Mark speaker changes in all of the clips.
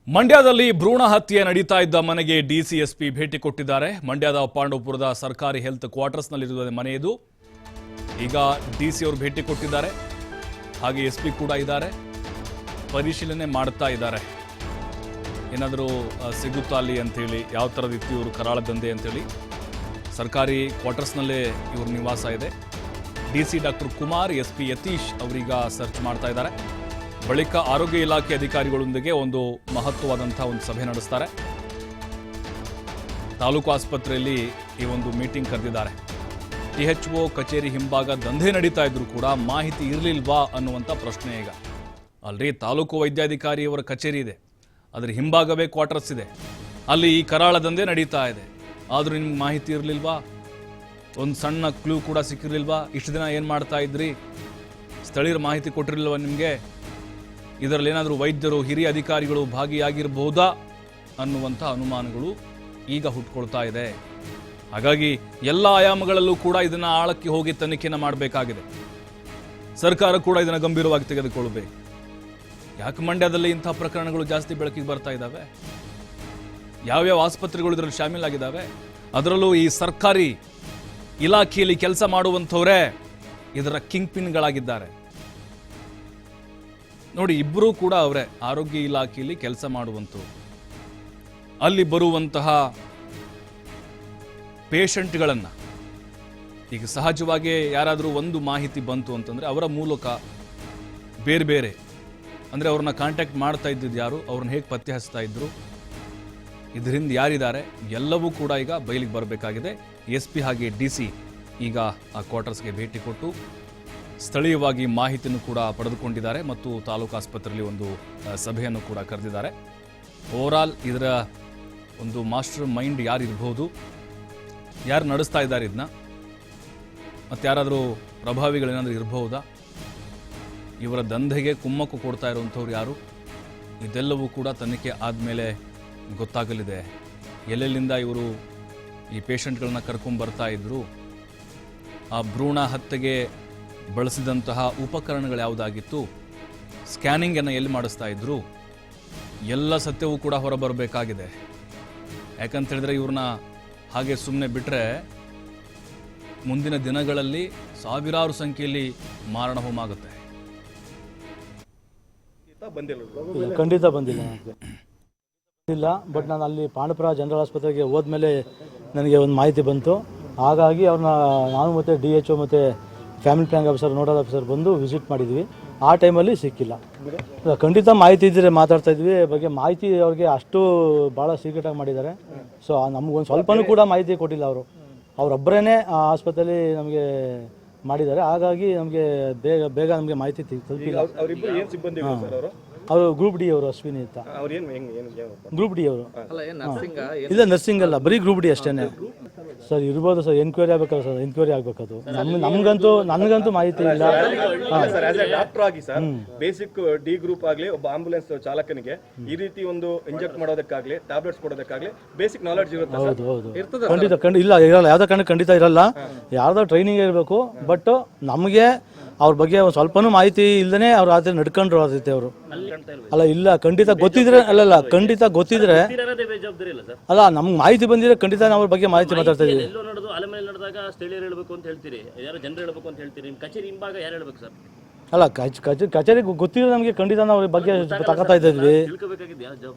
Speaker 1: ಮಂಡ್ಯದಲ್ಲಿ ಭ್ರೂಣ ಹತ್ಯೆ ನಡೀತಾ ಇದ್ದ ಮನೆಗೆ ಡಿಸಿಎಸ್ಪಿ ಭೇಟಿ ಕೊಟ್ಟಿದ್ದಾರೆ. ಮಂಡ್ಯದ ಪಾಂಡವಪುರದ ಸರ್ಕಾರಿ ಹೆಲ್ತ್ ಕ್ವಾರ್ಟರ್ಸ್ನಲ್ಲಿರುವ ಮನೆ ಇದು. ಈಗ ಡಿಸಿ ಅವರು ಭೇಟಿ ಕೊಟ್ಟಿದ್ದಾರೆ, ಹಾಗೆ ಎಸ್ಪಿ ಕೂಡ ಇದ್ದಾರೆ, ಪರಿಶೀಲನೆ ಮಾಡ್ತಾ ಇದ್ದಾರೆ. ಏನಾದರೂ ಸಿಗುತ್ತಾ ಅಲ್ಲಿ ಅಂತೇಳಿ, ಯಾವ ಥರದಿತ್ತು ಇವರು ಕರಾಳ ದಂಧೆ ಅಂತೇಳಿ. ಸರ್ಕಾರಿ ಕ್ವಾರ್ಟರ್ಸ್ನಲ್ಲೇ ಇವ್ರ ನಿವಾಸ ಇದೆ. DC doctor Kumar, SP Yatish ಅವರೀಗ ಸರ್ಚ್ ಮಾಡ್ತಾ ಇದ್ದಾರೆ. ಬಳಿಕ ಆರೋಗ್ಯ ಇಲಾಖೆ ಅಧಿಕಾರಿಗಳೊಂದಿಗೆ ಒಂದು ಮಹತ್ವವಾದಂತಹ ಒಂದು ಸಭೆ ನಡೆಸ್ತಾರೆ. ತಾಲೂಕು ಆಸ್ಪತ್ರೆಯಲ್ಲಿ ಈ ಒಂದು ಮೀಟಿಂಗ್ ಕರೆದಿದ್ದಾರೆ. ಟಿಎಚ್ಒ ಕಚೇರಿ ಹಿಂಭಾಗ ದಂಧೆ ನಡೀತಾ ಇದ್ರು ಕೂಡ ಮಾಹಿತಿ ಇರಲಿಲ್ವಾ ಅನ್ನುವಂಥ ಪ್ರಶ್ನೆ ಈಗ. ಅಲ್ರಿ, ತಾಲೂಕು ವೈದ್ಯಾಧಿಕಾರಿಯವರ ಕಚೇರಿ ಇದೆ, ಅದರ ಹಿಂಭಾಗವೇ ಕ್ವಾರ್ಟರ್ಸ್ ಇದೆ, ಅಲ್ಲಿ ಈ ಕರಾಳ ದಂಧೆ ನಡೀತಾ ಇದೆ. ಆದರೂ ನಿಮ್ಗೆ ಮಾಹಿತಿ ಇರಲಿಲ್ವಾ? ಒಂದು ಸಣ್ಣ ಕ್ಲೂ ಕೂಡ ಸಿಕ್ಕಿರಲಿಲ್ವಾ? ಇಷ್ಟು ದಿನ ಏನು ಮಾಡ್ತಾ ಇದ್ರಿ? ಸ್ಥಳೀಯರ ಮಾಹಿತಿ ಕೊಟ್ಟಿರಲಿಲ್ವಾ ನಿಮಗೆ? ಇದರಲ್ಲಿ ಏನಾದರೂ ವೈದ್ಯರು, ಹಿರಿಯ ಅಧಿಕಾರಿಗಳು ಭಾಗಿಯಾಗಿರಬಹುದಾ ಅನ್ನುವಂಥ ಅನುಮಾನಗಳು ಈಗ ಹುಟ್ಕೊಳ್ತಾ ಇದೆ. ಹಾಗಾಗಿ ಎಲ್ಲ ಆಯಾಮಗಳಲ್ಲೂ ಕೂಡ ಇದನ್ನು ಆಳಕ್ಕೆ ಹೋಗಿ ತನಿಖೆಯನ್ನು ಮಾಡಬೇಕಾಗಿದೆ. ಸರ್ಕಾರ ಕೂಡ ಇದನ್ನು ಗಂಭೀರವಾಗಿ ತೆಗೆದುಕೊಳ್ಳಬೇಕು. ಯಾಕೆ ಮಂಡ್ಯದಲ್ಲಿ ಇಂಥ ಪ್ರಕರಣಗಳು ಜಾಸ್ತಿ ಬೆಳಕಿಗೆ ಬರ್ತಾ ಇದ್ದಾವೆ? ಯಾವ್ಯಾವ ಆಸ್ಪತ್ರೆಗಳು ಇದರಲ್ಲಿ ಶಾಮೀಲಾಗಿದ್ದಾವೆ? ಅದರಲ್ಲೂ ಈ ಸರ್ಕಾರಿ ಇಲಾಖೆಯಲ್ಲಿ ಕೆಲಸ ಮಾಡುವಂಥವರೇ ಇದರ ಕಿಂಗ್ ಪಿನ್ಗಳಾಗಿದ್ದಾರೆ. ನೋಡಿ, ಇಬ್ಬರೂ ಕೂಡ ಅವರೇ ಆರೋಗ್ಯ ಇಲಾಖೆಯಲ್ಲಿ ಕೆಲಸ ಮಾಡುವಂಥವ್ರು. ಅಲ್ಲಿ ಬರುವಂತಹ ಪೇಷಂಟ್ಗಳನ್ನು ಈಗ ಸಹಜವಾಗಿ ಯಾರಾದರೂ ಒಂದು ಮಾಹಿತಿ ಬಂತು ಅಂತಂದರೆ ಅವರ ಮೂಲಕ ಬೇರೆ ಬೇರೆ ಅಂದರೆ ಅವ್ರನ್ನ ಕಾಂಟ್ಯಾಕ್ಟ್ ಮಾಡ್ತಾ ಇದ್ದಿದ್ದು ಯಾರು, ಅವ್ರನ್ನ ಹೇಗೆ ಪತ್ತೆ ಹಚ್ತಾ ಇದ್ರು, ಇದರಿಂದ ಯಾರಿದ್ದಾರೆ, ಎಲ್ಲವೂ ಕೂಡ ಈಗ ಬಯಲಿಗೆ ಬರಬೇಕಾಗಿದೆ. ಎಸ್ಪಿ ಹಾಗೆ ಡಿಸಿ ಈಗ ಆ ಕ್ವಾರ್ಟರ್ಸ್ಗೆ ಭೇಟಿ ಕೊಟ್ಟು ಸ್ಥಳೀಯವಾಗಿ ಮಾಹಿತಿಯನ್ನು ಕೂಡ ಪಡೆದುಕೊಂಡಿದ್ದಾರೆ ಮತ್ತು ತಾಲೂಕು ಆಸ್ಪತ್ರೆಯಲ್ಲಿ ಒಂದು ಸಭೆಯನ್ನು ಕೂಡ ಕರೆದಿದ್ದಾರೆ. ಓವರಾಲ್ ಇದರ ಒಂದು ಮಾಸ್ಟರ್ ಮೈಂಡ್ ಯಾರು ಇರಬಹುದು, ಯಾರು ನಡೆಸ್ತಾ ಇದ್ದಾರೆ ಇದನ್ನ, ಮತ್ತು ಯಾರಾದರೂ ಪ್ರಭಾವಿಗಳೇನಾದರೂ ಇರಬಹುದಾ, ಇವರ ದಂಧೆಗೆ ಕುಮ್ಮಕ್ಕು ಕೊಡ್ತಾ ಇರುವಂಥವ್ರು ಯಾರು, ಇದೆಲ್ಲವೂ ಕೂಡ ತನಿಖೆ ಆದಮೇಲೆ ಗೊತ್ತಾಗಲಿದೆ. ಎಲ್ಲೆಲ್ಲಿಂದ ಇವರು ಈ ಪೇಷಂಟ್ಗಳನ್ನ ಕರ್ಕೊಂಡ್ಬರ್ತಾ ಇದ್ರು, ಆ ಭ್ರೂಣ ಹತ್ಯೆಗೆ ಬಳಸಿದಂತಹ ಉಪಕರಣಗಳು ಯಾವುದಾಗಿತ್ತು, ಸ್ಕ್ಯಾನಿಂಗನ್ನು ಎಲ್ಲಿ ಮಾಡಿಸ್ತಾ ಇದ್ರು, ಎಲ್ಲ ಸತ್ಯವೂ ಕೂಡ ಹೊರಬರಬೇಕಾಗಿದೆ. ಯಾಕಂತ ಹೇಳಿದ್ರೆ ಇವ್ರನ್ನ ಹಾಗೆ ಸುಮ್ಮನೆ ಬಿಟ್ಟರೆ ಮುಂದಿನ ದಿನಗಳಲ್ಲಿ ಸಾವಿರಾರು ಸಂಖ್ಯೆಯಲ್ಲಿ ಮಾರಣ ಹೋಮ ಆಗುತ್ತೆ.
Speaker 2: ಖಂಡಿತ ಬಂದಿಲ್ಲ ಇಲ್ಲ, ಬಟ್ ನಾನು ಅಲ್ಲಿ ಪಾಂಡವಪುರ ಜನರಲ್ ಆಸ್ಪತ್ರೆಗೆ ಹೋದ್ಮೇಲೆ ನನಗೆ ಒಂದು ಮಾಹಿತಿ ಬಂತು. ಹಾಗಾಗಿ ಅವ್ರನ್ನ ನಾನು ಮತ್ತು DHO ಮತ್ತು family planning officer, nodal officer ಬಂದು ವಿಸಿಟ್ ಮಾಡಿದ್ವಿ. ಆ ಟೈಮಲ್ಲಿ ಸಿಕ್ಕಿಲ್ಲ. ಖಂಡಿತ ಮಾಹಿತಿ ಇದ್ದರೆ ಮಾತಾಡ್ತಾ ಇದ್ವಿ ಬಗ್ಗೆ. ಮಾಹಿತಿ ಅವ್ರಿಗೆ ಅಷ್ಟು ಭಾಳ ಸೀಕ್ರೆಟಾಗಿ ಮಾಡಿದ್ದಾರೆ. ಸೊ ನಮಗೊಂದು ಸ್ವಲ್ಪನೂ ಕೂಡ ಮಾಹಿತಿ ಕೊಟ್ಟಿಲ್ಲ ಅವರು. ಅವರೊಬ್ಬರೇ ಆ ಆಸ್ಪತ್ರೆಯಲ್ಲಿ ನಮಗೆ ಮಾಡಿದ್ದಾರೆ. ಹಾಗಾಗಿ ನಮಗೆ ಬೇಗ ನಮಗೆ ಮಾಹಿತಿ ತಲುಪಿಲ್ಲ. ಅವರು ಗ್ರೂಪ್ ಡಿ ಅವರು, ಅಶ್ವಿನಿ ಅಂತ ಗ್ರೂಪ್ ಡಿ ಅವರು. ಇಲ್ಲ, ನರ್ಸಿಂಗ್ ಅಲ್ಲ, ಬರೀ ಗ್ರೂಪ್ ಡಿ ಅಷ್ಟೇ ಸರ್. ಇರ್ಬೋದು ಸರ್, ಎನ್ಕ್ವೈರಿ ಆಗ್ಬೇಕಲ್ಲ ಸರ್, ಎನ್ಕ್ವೈರಿ ಆಗ್ಬೇಕದು. ನನಗಂತೂ ಮಾಹಿತಿ ಇಲ್ಲ.
Speaker 3: ಡಾಕ್ಟರ್ ಆಗಿ ಸರ್, ಬೇಸಿಕ್ ಡಿ ಗ್ರೂಪ್ ಆಗಲಿ ಒಬ್ಬ ಆಂಬುಲೆನ್ಸ್ ಚಾಲಕನಿಗೆ ಈ ರೀತಿ ಒಂದು ಇಂಜೆಕ್ಟ್ ಮಾಡೋದಕ್ಕಾಗ್ಲಿ, ಟ್ಯಾಬ್ಲೆಟ್ಸ್ ಕೊಡೋದಕ್ಕಾಗ್ಲಿ ಬೇಸಿಕ್ ನಾಲೆಡ್ಜ್ ಇರುತ್ತೆ.
Speaker 2: ಹೌದು, ಖಂಡಿತ ಇರಲ್ಲ, ಯಾವುದೇ ಕಾರಣ ಖಂಡಿತ ಇರಲ್ಲ. ಯಾರ್ದೋ ಟ್ರೈನಿಂಗ್ ಇರಬೇಕು. ಬಟ್ ನಮಗೆ ಅವ್ರ ಬಗ್ಗೆ ಒಂದು ಸ್ವಲ್ಪನೂ ಮಾಹಿತಿ ಇಲ್ಲದೇ ಅವ್ರು ಆ ನಡ್ಕೊಂಡ್ರು ಆದೈತೆ ಅವರು. ಅಲ್ಲ, ಇಲ್ಲ, ಖಂಡಿತ ಗೊತ್ತಿದ್ರೆ ಅಲ್ಲಲ್ಲ, ಖಂಡಿತ ಗೊತ್ತಿದ್ರೆ ಅಲ್ಲ, ನಮ್ಗೆ ಮಾಹಿತಿ ಬಂದಿದ್ರೆ ಖಂಡಿತ ನಾವು ಅವ್ರ ಬಗ್ಗೆ ಮಾಹಿತಿ ಮಾತಾಡ್ತಾ ಇದೀವಿ. ಅಲ್ಲ, ಕಚೇರಿ ಗೊತ್ತಿದ್ರೆ ನಮಗೆ ಖಂಡಿತ ನಾವು ಅವ್ರ ಬಗ್ಗೆ ತಗೋತಾ ಇದ್ವಿ.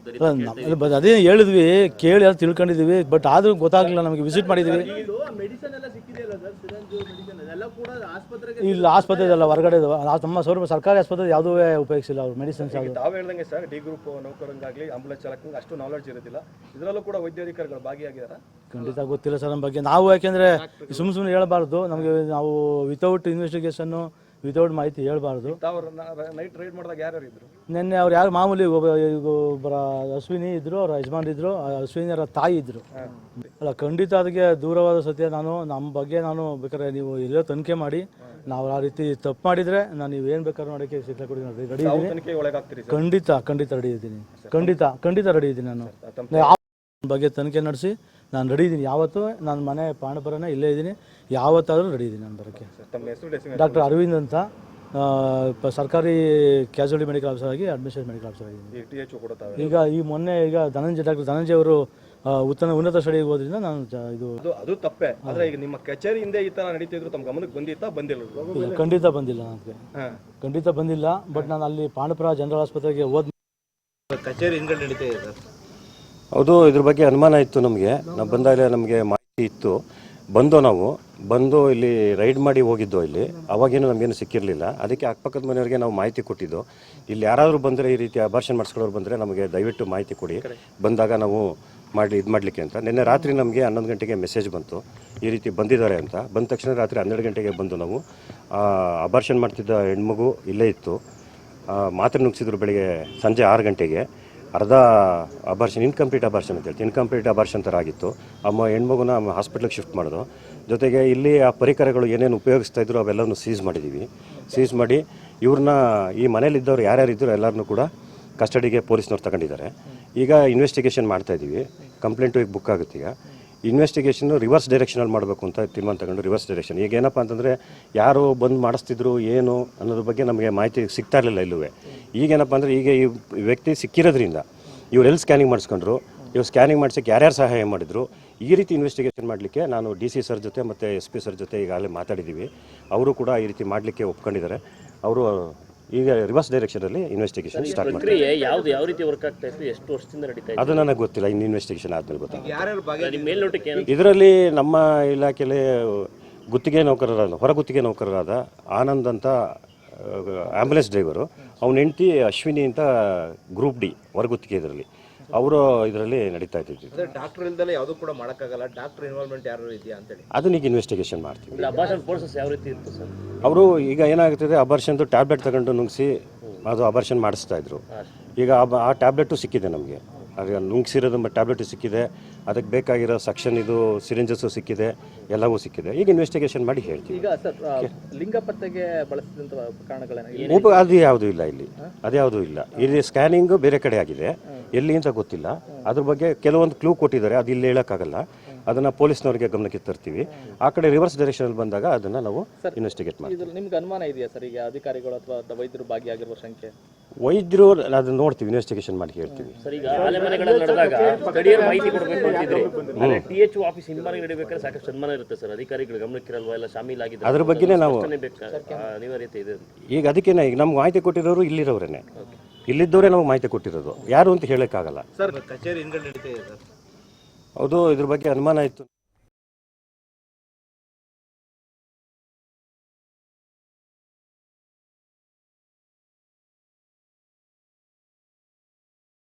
Speaker 2: ಅದೇ ಹೇಳಿದ್ವಿ, ಕೇಳಿ ಅದು ತಿಳ್ಕೊಂಡಿದ್ವಿ. ಬಟ್ ಆದ್ರೂ ಗೊತ್ತಾಗ್ಲಿಲ್ಲ, ನಮಗೆ ವಿಸಿಟ್ ಮಾಡಿದ್ವಿ. ಇಲ್ಲ, ಆಸ್ಪತ್ರೆ ಇದಲ್ಲ, ಹೊರಗಡೆ ನಮ್ಮ ಸರ್ಕಾರಿ ಆಸ್ಪತ್ರೆ ಯಾವುದೂ ಉಪಯೋಗಿಸಿಲ್ಲ ಅವರು ಮೆಡಿಸಿನ್ಸ್.
Speaker 3: ತಾವು ಹೇಳ್ದಂಗೆ ಸರ್, ಡಿ ಗ್ರೂಪ್ ನೌಕರಂಗಾಗ್ಲಿ, ಆಂಬುಲೆನ್ಸ್ ಚಾಲಕಂಗೆ ಅಷ್ಟು ನಾಲೆಡ್ಜ್ ಇರೋದಿಲ್ಲ. ಇದರಲ್ಲೂ ಕೂಡ ವೈದ್ಯಾಧಿಕಾರಿಗಳು ಭಾಗಿಯಾಗಿದ್ದಾರೆ.
Speaker 2: ಖಂಡಿತ ಗೊತ್ತಿಲ್ಲ ಸರ್ ನಮ್ಮ ಬಗ್ಗೆ. ನಾವು ಯಾಕೆಂದ್ರೆ ಸುಮ್ಮನೆ ಹೇಳಬಾರ್ದು. ನಮಗೆ ನಾವು ವಿತೌಟ್ ಇನ್ವೆಸ್ಟಿಗೇಷನ್ನು, ವಿತೌಟ್ ಮಾಹಿತಿ ಹೇಳ್ಬಾರ್ದು.
Speaker 3: ನೈಟ್ ರೈಡ್ ಮಾಡಿದಾಗ ಯಾರು ಇದ್ರು?
Speaker 2: ನಿನ್ನೆ ಅವ್ರು ಯಾರು ಮಾಮೂಲಿ ಒಬ್ಬರ ಅಶ್ವಿನಿ ಇದ್ರು, ಅವ್ರ ಯಜಮಾನ್ ಇದ್ರು, ಅಶ್ವಿನಿ ಅವರ ತಾಯಿ ಇದ್ರು. ಅಲ್ಲ, ಖಂಡಿತ ಅದಕ್ಕೆ ದೂರವಾದ ಸತ್ಯ. ನಮ್ಮ ಬಗ್ಗೆ ಬೇಕಾದ್ರೆ ನೀವು ಇಲ್ಲೇ ತನಿಖೆ ಮಾಡಿ. ನಾವು ಆ ರೀತಿ ತಪ್ಪು ಮಾಡಿದ್ರೆ ನೀವು ಏನು ಬೇಕಾದ್ರೂ ಮಾಡೋಕ್ಕೆ ಶಿಕ್ಷೆ ಕೊಡಿ, ರೆಡಿ ಇದ್ದೀನಿ. ಖಂಡಿತ ರೆಡಿ ಇದ್ದೀನಿ. ಖಂಡಿತ ರೆಡಿ ಇದ್ದೀನಿ. ನಾನು ಬಗ್ಗೆ ತನಿಖೆ ನಡೆಸಿ ನಾನು ರೆಡಿ ಇದ್ದೀನಿ. ಯಾವತ್ತೂ ನನ್ನ ಮನೆ ಪಾಂಡವಪುರನೇ ಇಲ್ಲೇ ಇದ್ದೀನಿ. ಯಾವತ್ತಾದರೂ ರೆಡಿ ಇದ್ದೀನಿ ನಾನು ಬರೋಕ್ಕೆ. ಡಾಕ್ಟರ್ ಅರವಿಂದ್ ಅಂತ, ಸರ್ಕಾರಿ ಕ್ಯಾಸುವಲಿಟಿ ಮೆಡಿಕಲ್ ಆಫೀಸರ್ ಆಗಿ ಅಡ್ಮಿನಿಸ್ಟ್ರೇಟಿವ್ ಮೆಡಿಕಲ್ ಆಫೀಸರ್ ಆಗಿದ್ದೀನಿ.
Speaker 3: THO ಕೂಡ ತಾವೇ.
Speaker 2: ಈಗ ಮೊನ್ನೆ ಡಾಕ್ಟರ್ ಧನಂಜಯ ಅವರು ಉನ್ನತ ಸ್ಟಡಿಗೆ ಹೋದ್ರಿಂದ ನಾನು ಇದು
Speaker 3: ಅದು ತಪ್ಪೇ. ಆದ್ರೆ ಈಗ ನಿಮ್ಮ ಕಚೇರಿಯಿಂದ ಈ ತರ ನಡೀತಿದ್ರು ತಮ್ಮ ಗಮನಕ್ಕೆ ಬಂದಿತ್ತಾ? ಬಂದಿಲ್ಲ.
Speaker 2: ಖಂಡಿತ ಬಂದಿಲ್ಲ ನನಗೆ, ಖಂಡಿತ ಬಂದಿಲ್ಲ. ಬಟ್ ನಾನು ಅಲ್ಲಿ ಪಾಂಡವಪುರ ಜನರಲ್ ಆಸ್ಪತ್ರೆಗೆ
Speaker 3: ಕಚೇರಿ ಹಿಂದ್ಗಡೆ ನಡೀತಾ ಇದೆ ಸರ್.
Speaker 4: ಹೌದು, ಇದ್ರ ಬಗ್ಗೆ ಅನುಮಾನ ಇತ್ತು ನಮಗೆ. ನಾವು ಬಂದಾಗಲೇ ನಮಗೆ ಮಾಹಿತಿ ಇತ್ತು. ಬಂದು ಇಲ್ಲಿ ರೈಡ್ ಮಾಡಿ ಹೋಗಿದ್ದು. ಇಲ್ಲಿ ಅವಾಗೇನು ನಮಗೇನು ಸಿಕ್ಕಿರಲಿಲ್ಲ. ಅದಕ್ಕೆ ಅಕ್ಕಪಕ್ಕದ ಮನೆಯವರಿಗೆ ನಾವು ಮಾಹಿತಿ ಕೊಟ್ಟಿದ್ದು. ಇಲ್ಲಿ ಯಾರಾದರೂ ಬಂದರೆ ಈ ರೀತಿ ಅಬಾರ್ಷನ್ ಮಾಡಿಸ್ಕೊಳ್ಳೋರು ಬಂದರೆ ನಮಗೆ ದಯವಿಟ್ಟು ಮಾಹಿತಿ ಕೊಡಿ, ಬಂದಾಗ ನಾವು ಇದು ಮಾಡಲಿಕ್ಕೆ ಅಂತ. ನಿನ್ನೆ ರಾತ್ರಿ ನಮಗೆ 11 ಗಂಟೆಗೆ ಮೆಸೇಜ್ ಬಂತು ಈ ರೀತಿ ಬಂದಿದ್ದಾರೆ ಅಂತ. ಬಂದ ತಕ್ಷಣ ರಾತ್ರಿ 12 ಗಂಟೆಗೆ ಬಂದು ನಾವು ಅಬಾರ್ಷನ್ ಮಾಡ್ತಿದ್ದ ಹೆಣ್ಮಗು ಇಲ್ಲೇ ಇತ್ತು. ಮಾತ್ರೆ ನುಗ್ಸಿದ್ರು ಬೆಳಿಗ್ಗೆ ಸಂಜೆ 6 ಗಂಟೆಗೆ. ಅರ್ಧ ಅಬಾರ್ಷನ್, ಇನ್ಕಂಪ್ಲೀಟ್ ಅಬಾರ್ಷನ್ ಅಂತ ಹೇಳ್ತೀವಿ, ಇನ್ಕಂಪ್ಲೀಟ್ ಅಬಾರ್ಷನ್ ಥರ ಆಗಿತ್ತು. ಹೆಣ್ಮಗುನ ಹಾಸ್ಪಿಟ್ಲಿಗೆ ಶಿಫ್ಟ್ ಮಾಡೋದು. ಜೊತೆಗೆ ಇಲ್ಲಿ ಆ ಪರಿಕರಗಳು ಏನೇನು ಉಪಯೋಗಿಸ್ತಾ ಇದ್ರು ಅವೆಲ್ಲವನ್ನು ಸೀಸ್ ಮಾಡಿದ್ದೀವಿ. ಸೀಸ್ ಮಾಡಿ ಇವ್ರನ್ನ, ಈ ಮನೇಲಿದ್ದವ್ರು ಯಾರ್ಯಾರಿದ್ರು ಎಲ್ಲರನ್ನೂ ಕೂಡ ಕಸ್ಟಡಿಗೆ ಪೊಲೀಸ್ನವ್ರು ತಗೊಂಡಿದ್ದಾರೆ. ಈಗ ಇನ್ವೆಸ್ಟಿಗೇಷನ್ ಮಾಡ್ತಾಯಿದ್ದೀವಿ. ಕಂಪ್ಲೇಂಟು ಈಗ ಬುಕ್ ಆಗುತ್ತೆ. ಈಗ ಇನ್ವೆಸ್ಟಿಗೇಷನ್ನು ರಿವರ್ಸ್ ಡೈರೆಕ್ಷನಲ್ಲಿ ಮಾಡಬೇಕು ಅಂತ ತೀರ್ಮಾನ ತಗೊಂಡು ರಿವರ್ಸ್ ಡೈರೆಕ್ಷನ್. ಈಗ ಏನಪ್ಪ ಅಂತಂದರೆ ಯಾರು ಬಂದು ಮಾಡಿಸ್ತಿದ್ರು ಏನು ಅನ್ನೋದ್ರ ಬಗ್ಗೆ ನಮಗೆ ಮಾಹಿತಿ ಸಿಗ್ತಾ ಇರಲಿಲ್ಲ ಇಲ್ಲೂ. ಈಗೇನಪ್ಪ ಅಂದರೆ ಈಗ ಈ ವ್ಯಕ್ತಿ ಸಿಕ್ಕಿರೋದ್ರಿಂದ ಇವರೆಲ್ಲಿ ಸ್ಕ್ಯಾನಿಂಗ್ ಮಾಡಿಸ್ಕೊಂಡ್ರು, ಇವ್ರು ಸ್ಕ್ಯಾನಿಂಗ್ ಮಾಡಿಸೋಕ್ಕೆ ಯಾರ್ಯಾರು ಸಹಾಯ ಮಾಡಿದ್ರು, ಈ ರೀತಿ ಇನ್ವೆಸ್ಟಿಗೇಷನ್ ಮಾಡಲಿಕ್ಕೆ ನಾನು DC ಸರ್ ಜೊತೆ ಮತ್ತು SP ಸರ್ ಜೊತೆ ಈಗಾಗಲೇ ಮಾತಾಡಿದ್ದೀವಿ. ಅವರು ಕೂಡ ಈ ರೀತಿ ಮಾಡಲಿಕ್ಕೆ ಒಪ್ಕೊಂಡಿದ್ದಾರೆ. ಅವರು ಈಗ ರಿವರ್ಸ್ ಡೈರೆಕ್ಷನಲ್ಲಿ ಇನ್ವೆಸ್ಟಿಗೇಷನ್ ಸ್ಟಾರ್ಟ್ ಮಾಡ್ತಾರೆ.
Speaker 5: ಯಾವ ರೀತಿ ವರ್ಕ್ ಆಗ್ತಾ ಇತ್ತು, ಎಷ್ಟು ವರ್ಷದಿಂದ ನಡೀತಾ ಇದೆ
Speaker 4: ಅದು ನನಗೆ ಗೊತ್ತಿಲ್ಲ. ಇನ್ನು ಇನ್ವೆಸ್ಟಿಗೇಷನ್ ಆದಮೇಲೆ ಗೊತ್ತಾಗುತ್ತೆ.
Speaker 5: ನಿಮ್ಮ ಮೇಲ್ನೋಟಕ್ಕೆ ಏನು?
Speaker 4: ಇದರಲ್ಲಿ ನಮ್ಮ ಇಲಾಖೆಯಲ್ಲಿ ಹೊರ ಗುತ್ತಿಗೆ ನೌಕರರಾದ ಆನಂದ್ ಅಂತ ಆ್ಯಂಬುಲೆನ್ಸ್ ಡ್ರೈವರು, ಅವನ ಹೆಂಡತಿ ಅಶ್ವಿನಿ ಅಂತ ಗ್ರೂಪ್ D ಹೊರಗುತ್ತಿಗೆ ಇದರಲ್ಲಿ ಅವರು ಇದರಲ್ಲಿ ನಡೀತಾ ಇದ್ದೀವಿ.
Speaker 3: ಡಾಕ್ಟರ್ ಇಲ್ದಲೆ ಯಾವುದೂ ಕೂಡ ಮಾಡೋಕ್ಕಾಗಲ್ಲ. ಡಾಕ್ಟರ್ ಇನ್ವಾಲ್ವ್ಮೆಂಟ್ ಯಾರು ಇದೆಯಾ ಅಂತೇಳಿ
Speaker 4: ಅದನ್ನ ಈಗ ಇನ್ವೆಸ್ಟಿಗೇಷನ್ ಮಾಡ್ತೀವಿ.
Speaker 5: ಅಬಾರ್ಷನ್ ಪ್ರೋಸೆಸ್ ಯಾವ ರೀತಿ ಇತ್ತು ಸರ್?
Speaker 4: ಅವರು ಈಗ ಏನಾಗ್ತದೆ, ಅಬಾರ್ಷನ್ದು ಟ್ಯಾಬ್ಲೆಟ್ ತಗೊಂಡು ನುಂಗಿಸಿ ಅದು ಅಬಾರ್ಷನ್ ಮಾಡಿಸ್ತಾ ಇದ್ರು. ಈಗ ಆ ಟ್ಯಾಬ್ಲೆಟು ಸಿಕ್ಕಿದೆ ನಮಗೆ. ಆಗ ನುಂಗಿಸಿರೋದು ಟ್ಯಾಬ್ಲೆಟು ಸಿಕ್ಕಿದೆ, ಅದಕ್ಕೆ ಬೇಕಾಗಿರೋ ಸಕ್ಷನ್ ಇದು ಸಿರಿಂಜಸ್ಸು ಸಿಕ್ಕಿದೆ, ಎಲ್ಲವೂ ಸಿಕ್ಕಿದೆ. ಈಗ ಇನ್ವೆಸ್ಟಿಗೇಷನ್ ಮಾಡಿ ಹೇಳ್ತೀವಿ.
Speaker 6: ಈಗ ಸರ್ ಲಿಂಗ ಪತ್ತೆಗೆ ಬಳಸಿದಂಥ ಕಾರಣಗಳೇನು?
Speaker 4: ಅದು ಯಾವುದೂ ಇಲ್ಲ ಇಲ್ಲಿ, ಅದ್ಯಾವುದೂ ಇಲ್ಲ. ಇಲ್ಲಿ ಸ್ಕ್ಯಾನಿಂಗು ಬೇರೆ ಕಡೆ ಆಗಿದೆ, ಎಲ್ಲಿ ಅಂತ ಗೊತ್ತಿಲ್ಲ. ಅದ್ರ ಬಗ್ಗೆ ಕೆಲವೊಂದು ಕ್ಲೂ ಕೊಟ್ಟಿದ್ದಾರೆ, ಅದು ಇಲ್ಲಿ ಹೇಳೋಕ್ಕಾಗಲ್ಲ. ಅದನ್ನು ಪೊಲೀಸ್ನವರಿಗೆ ಗಮನಕ್ಕೆ ತರ್ತೀವಿ. ಆ ಕಡೆ ರಿವರ್ಸ್ ಡೈರೆಕ್ಷನಲ್ಲಿ ಬಂದಾಗ ಅದನ್ನು ನಾವು ಇನ್ವೆಸ್ಟಿಗೇಟ್ ಮಾಡ್ತೀವಿ.
Speaker 6: ಇದು ನಿಮ್ಗೆ ಅನುಮಾನ ಇದೆಯಾ ಸರ್? ಈಗ ಅಧಿಕಾರಿಗಳು ಅಥವಾ ವೈದ್ಯರು ಭಾಗಿಯಾಗಿರುವ ಸಂಖ್ಯೆ?
Speaker 4: ವೈದ್ಯರು ಅದನ್ನ ನೋಡ್ತೀವಿ, ಇನ್ವೆಸ್ಟಿಗೇಷನ್ ಮಾಡಿ ಹೇಳ್ತೀವಿ.
Speaker 5: ಸರ್, ಈಗ ಆಲೆಮನೆಗಳಲ್ಲಿ ನಡೆದಾಗ ಸ್ಥಳೀಯರ ಮಾಹಿತಿ ಕೊಡಬೇಕು ಅಂತಿದ್ರೆ THO ಆಫೀಸ್ ಹಿಂಬಾಗಿ ನಡೀಬೇಕಾದ್ರೆ ಸಾಕಷ್ಟು ಅನುಮಾನ ಇರುತ್ತೆ ಸರ್. ಅಧಿಕಾರಿಗಳು ಗಮನಕ್ಕಿರಲ್ವಾ, ಎಲ್ಲ ಶಾಮೀಲಾಗಿದ್ದಾರೆ?
Speaker 4: ಅದ್ರ ಬಗ್ಗೆನೇ ನಾವು
Speaker 5: ಅನಿವಾರ್ಯತೆ ಇದೆ.
Speaker 4: ಈಗ ಅದಕ್ಕೇನೆ ಈಗ ನಮ್ಗೆ ಮಾಹಿತಿ ಕೊಟ್ಟಿರೋರು ಇಲ್ಲಿರೋರೇನೆ, ಇಲ್ಲಿದ್ದವರೇ ನಮ್ಗೆ ಮಾಹಿತಿ ಕೊಟ್ಟಿರೋದು. ಯಾರು ಅಂತ ಹೇಳೋಕ್ಕಾಗಲ್ಲ
Speaker 3: ಸರ್. ಕಚೇರಿ ಹಿಂದ್ಗಡೆ ನಡೀತಾ ಇದೆ ಸರ್.
Speaker 4: ಹೌದು, ಇದ್ರ ಬಗ್ಗೆ ಅನುಮಾನ ಇತ್ತು.